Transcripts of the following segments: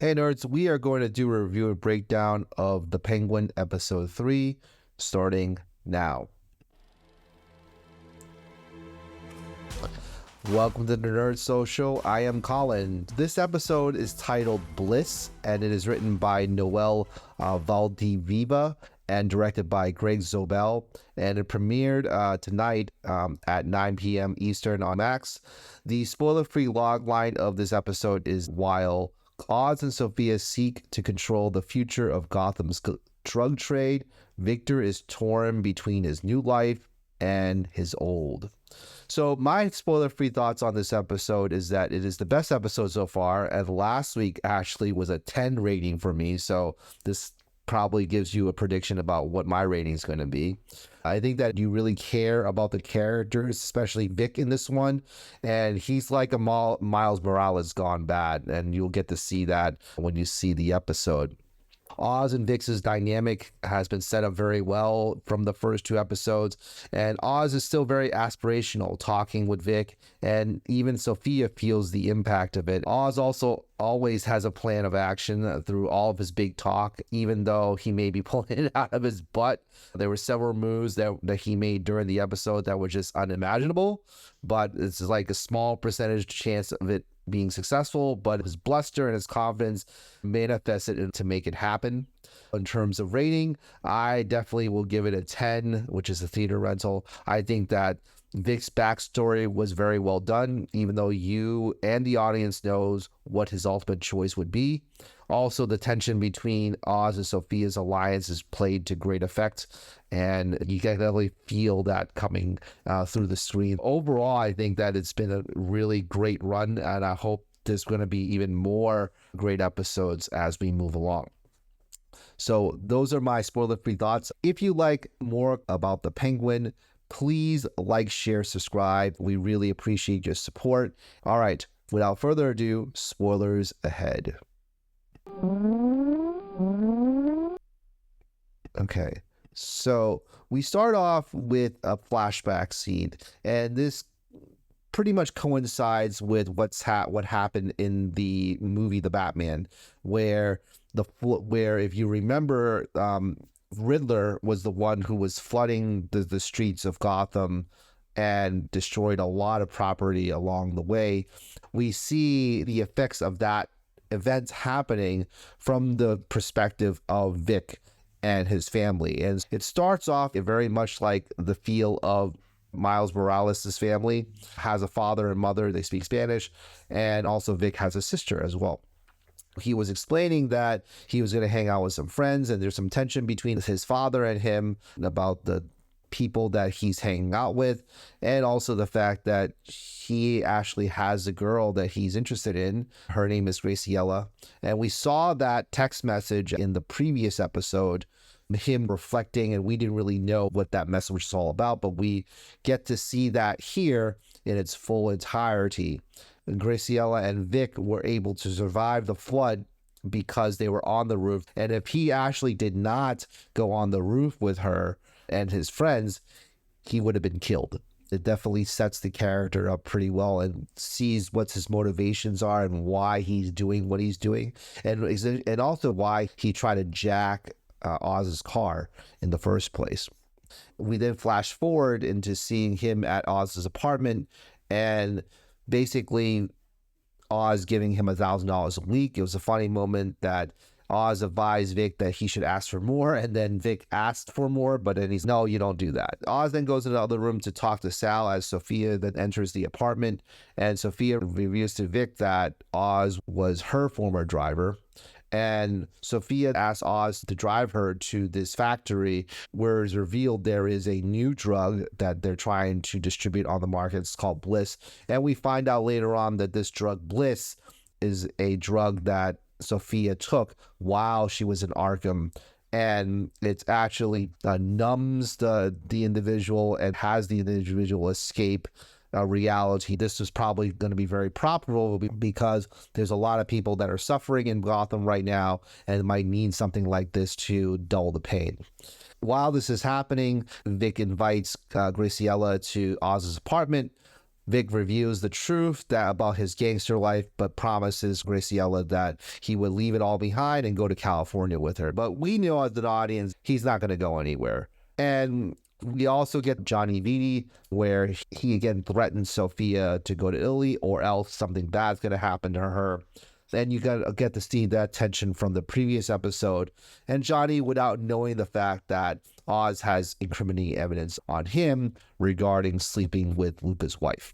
Hey nerds, we are going to do a review and breakdown of The Penguin episode 3, starting now. Welcome to the Nerd Social. I am Colin. This episode is titled Bliss, and it is written by Noelle Valdivia and directed by Craig Zobel, and it premiered tonight at 9 p.m. Eastern on Max. The spoiler-free logline of this episode is While Oz and Sofia seek to control the future of Gotham's drug trade, Victor is torn between his new life and his old. So my spoiler-free thoughts on this episode is that it is the best episode so far, and last week actually was a 10 rating for me, so this probably gives you a prediction about what my rating is going to be. I think that you really care about the characters, especially Vic in this one, and he's like a Miles Morales gone bad, and you'll get to see that when you see the episode. Oz and Vic's dynamic has been set up very well from the first two episodes, and Oz is still very aspirational, talking with Vic, and even Sofia feels the impact of it. Oz also always has a plan of action through all of his big talk, even though he may be pulling it out of his butt. There were several moves that he made during the episode that were just unimaginable, but it's like a small percentage chance of it being successful, but his bluster and his confidence manifested to make it happen. In terms of rating, I definitely will give it a 10, which is a theater rental. I think that Vic's backstory was very well done, even though you and the audience knows what his ultimate choice would be. Also, the tension between Oz and Sofia's alliance is played to great effect, and you can definitely feel that coming through the screen. Overall, I think that it's been a really great run, and I hope there's going to be even more great episodes as we move along. So those are my spoiler-free thoughts. If you like more about The Penguin, please like, share, subscribe. We really appreciate your support. All right, without further ado, spoilers ahead. Okay, so we start off with a flashback scene, and this pretty much coincides with what happened in the movie The Batman, where if you remember, Riddler was the one who was flooding the streets of Gotham and destroyed a lot of property along the way. We see the effects of that event happening from the perspective of Vic and his family. And it starts off very much like the feel of Miles Morales' family. Has a father and mother, they speak Spanish, and also Vic has a sister as well. He was explaining that he was going to hang out with some friends, and there's some tension between his father and him about the people that he's hanging out with, and also the fact that he actually has a girl that he's interested in. Her name is Graciela, and we saw that text message in the previous episode, him reflecting, and we didn't really know what that message was all about, but we get to see that here in its full entirety. Graciela and Vic were able to survive the flood because they were on the roof, and if he actually did not go on the roof with her and his friends, he would have been killed. It definitely sets the character up pretty well and sees what his motivations are and why he's doing what he's doing, and also why he tried to jack Oz's car in the first place. We then flash forward into seeing him at Oz's apartment, and basically Oz giving him $1,000 a week. It was a funny moment that Oz advised Vic that he should ask for more, and then Vic asked for more, but then he's, no, you don't do that. Oz then goes into the other room to talk to Sal as Sofia then enters the apartment, and Sofia reveals to Vic that Oz was her former driver. And Sofia asks Oz to drive her to this factory where it's revealed there is a new drug that they're trying to distribute on the market. It's called Bliss. And we find out later on that this drug, Bliss, is a drug that Sofia took while she was in Arkham. And it actually numbs the individual and has the individual escape reality. This is probably going to be very profitable because there's a lot of people that are suffering in Gotham right now and might need something like this to dull the pain. While this is happening, Vic invites Graciela to Oz's apartment, Vic reveals the truth about his gangster life, but promises Graciela that he would leave it all behind and go to California with her. But we know as an audience, he's not going to go anywhere. And we also get Johnny Vitti, where he again threatens Sofia to go to Italy, or else something bad's going to happen to her. And you get to see that tension from the previous episode. And Johnny, without knowing the fact that Oz has incriminating evidence on him regarding sleeping with Luca's wife.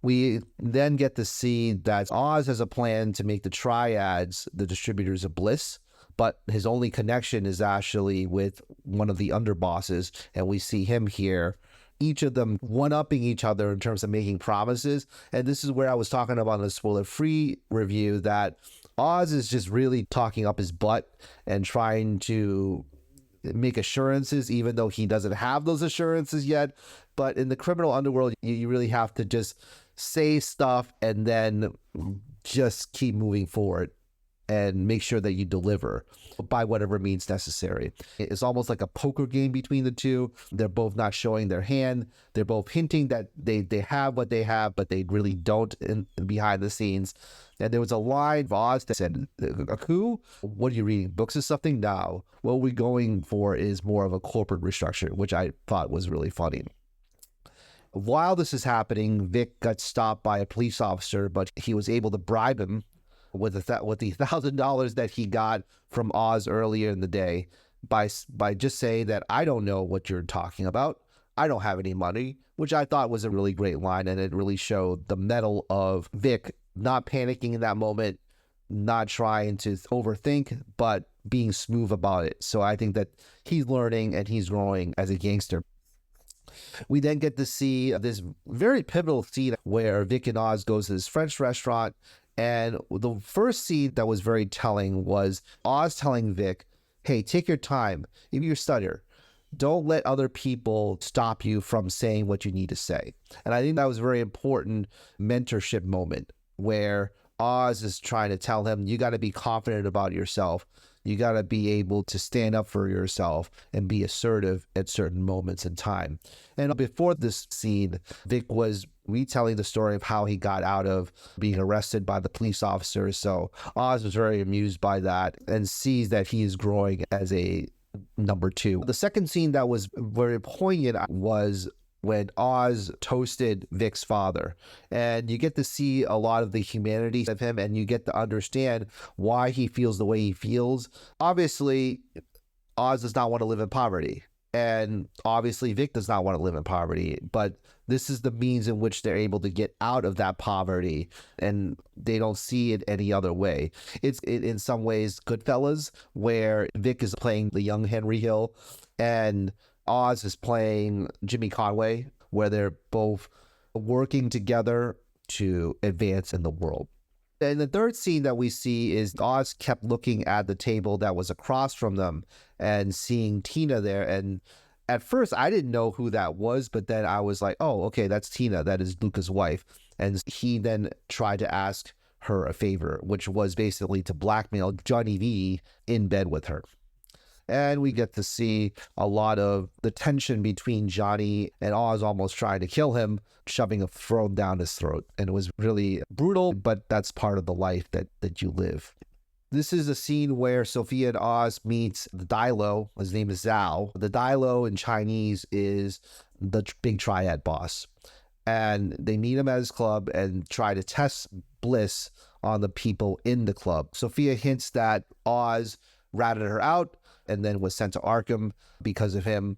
We then get to see that Oz has a plan to make the triads the distributors of Bliss, but his only connection is actually with one of the underbosses, and we see him here, each of them one-upping each other in terms of making promises. And this is where I was talking about in the spoiler-free review, that Oz is just really talking up his butt and trying to make assurances, even though he doesn't have those assurances yet. But in the criminal underworld, you really have to just say stuff and then just keep moving forward and make sure that you deliver by whatever means necessary. It's almost like a poker game between the two. They're both not showing their hand. They're both hinting that they have what they have, but they really don't behind the scenes. And there was a line of Oz that said, "A coup? What are you reading? Books or something?" Now, what we're going for is more of a corporate restructure, which I thought was really funny. While this is happening, Vic got stopped by a police officer, but he was able to bribe him with the $1,000 that he got from Oz earlier in the day by just saying that, "I don't know what you're talking about. I don't have any money," which I thought was a really great line, and it really showed the mettle of Vic not panicking in that moment, not trying to overthink, but being smooth about it. So I think that he's learning and he's growing as a gangster. We then get to see this very pivotal scene where Vic and Oz goes to this French restaurant. And the first scene that was very telling was Oz telling Vic, "Hey, take your time. If you're a stutter, don't let other people stop you from saying what you need to say." And I think that was a very important mentorship moment where Oz is trying to tell him, you got to be confident about yourself. You got to be able to stand up for yourself and be assertive at certain moments in time. And before this scene, Vic was retelling the story of how he got out of being arrested by the police officers. So Oz was very amused by that and sees that he is growing as a number two. The second scene that was very poignant was when Oz toasted Vic's father. And you get to see a lot of the humanity of him, and you get to understand why he feels the way he feels. Obviously, Oz does not want to live in poverty. And obviously, Vic does not want to live in poverty. But this is the means in which they're able to get out of that poverty, and they don't see it any other way. It's in some ways Goodfellas, where Vic is playing the young Henry Hill, and Oz is playing Jimmy Conway, where they're both working together to advance in the world. And the third scene that we see is Oz kept looking at the table that was across from them and seeing Tina there. And at first, I didn't know who that was, but then I was like, oh, okay, that's Tina. That is Luca's wife. And he then tried to ask her a favor, which was basically to blackmail Johnny V in bed with her. And we get to see a lot of the tension between Johnny and Oz almost trying to kill him, shoving a phone down his throat. And it was really brutal, but that's part of the life that you live. This is a scene where Sofia and Oz meets the Dailo. His name is Zhao. The Dailo in Chinese is the big triad boss. And they meet him at his club and try to test Bliss on the people in the club. Sofia hints that Oz ratted her out and then was sent to Arkham because of him.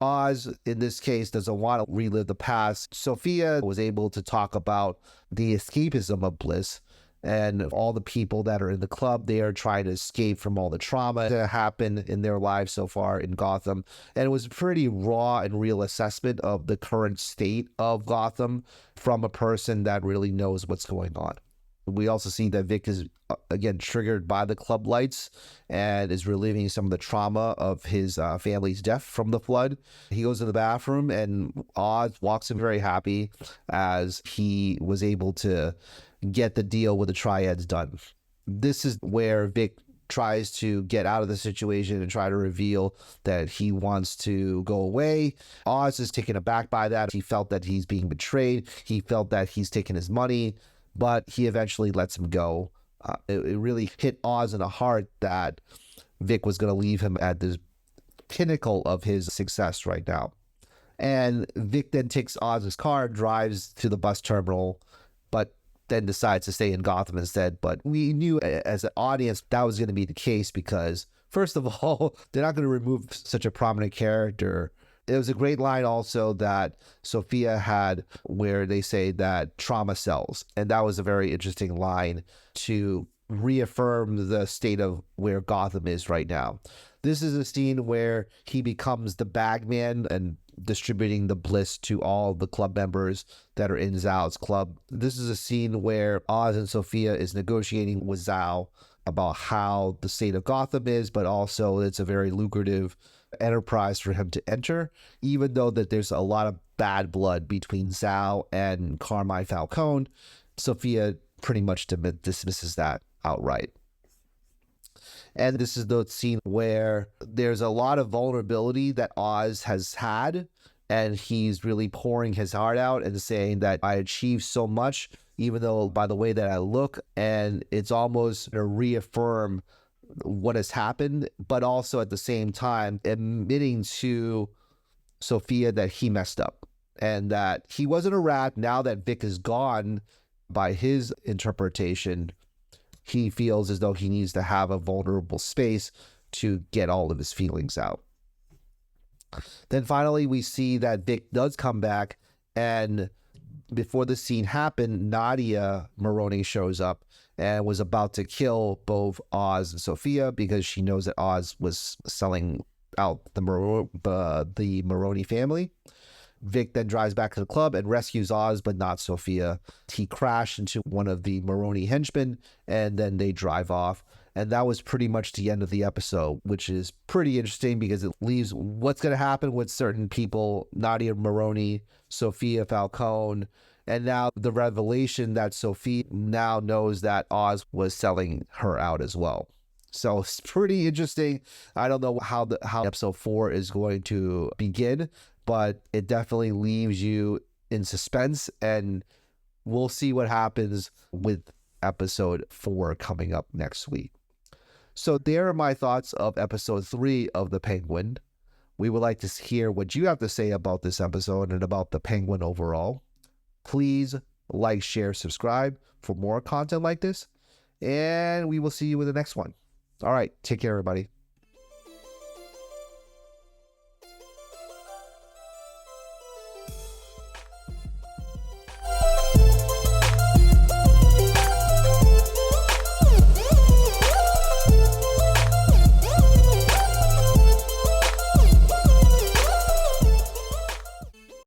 Oz, in this case, doesn't want to relive the past. Sofia was able to talk about the escapism of Bliss and all the people that are in the club. They are trying to escape from all the trauma that happened in their lives so far in Gotham. And it was a pretty raw and real assessment of the current state of Gotham from a person that really knows what's going on. We also see that Vic is, again, triggered by the club lights and is reliving some of the trauma of his family's death from the flood. He goes to the bathroom, and Oz walks in very happy as he was able to get the deal with the triads done. This is where Vic tries to get out of the situation and try to reveal that he wants to go away. Oz is taken aback by that. He felt that he's being betrayed. He felt that he's taken his money, but he eventually lets him go. It really hit Oz in the heart that Vic was going to leave him at this pinnacle of his success right now. And Vic then takes Oz's car, drives to the bus terminal, but then decides to stay in Gotham instead. But we knew as an audience that was going to be the case because, first of all, they're not going to remove such a prominent character. It was a great line also that Sofia had where they say that trauma sells. And that was a very interesting line to reaffirm the state of where Gotham is right now. This is a scene where he becomes the bagman and distributing the Bliss to all the club members that are in Zhao's club. This is a scene where Oz and Sofia is negotiating with Zhao about how the state of Gotham is, but also it's a very lucrative enterprise for him to enter, even though that there's a lot of bad blood between Zhao and Carmine Falcone. Sofia pretty much dismisses that outright. And this is the scene where there's a lot of vulnerability that Oz has had, and he's really pouring his heart out and saying that I achieved so much, even though by the way that I look, and it's almost to reaffirm what has happened, but also at the same time admitting to Sofia that he messed up and that he wasn't a rat. Now that Vic is gone, by his interpretation, he feels as though he needs to have a vulnerable space to get all of his feelings out. Then finally, we see that Vic does come back, and before the scene happened, Nadia Maroney shows up and was about to kill both Oz and Sofia because she knows that Oz was selling out the Maroney family. Vic then drives back to the club and rescues Oz, but not Sofia. He crashed into one of the Maroney henchmen, and then they drive off. And that was pretty much the end of the episode, which is pretty interesting because it leaves what's going to happen with certain people, Nadia Maroney, Sofia Falcone, and now the revelation that Sofia now knows that Oz was selling her out as well. So it's pretty interesting. I don't know how episode 4 is going to begin, but it definitely leaves you in suspense, and we'll see what happens with episode 4 coming up next week. So there are my thoughts of episode 3 of The Penguin. We would like to hear what you have to say about this episode and about The Penguin overall. Please like, share, subscribe for more content like this, and we will see you in the next one. All right, take care, everybody.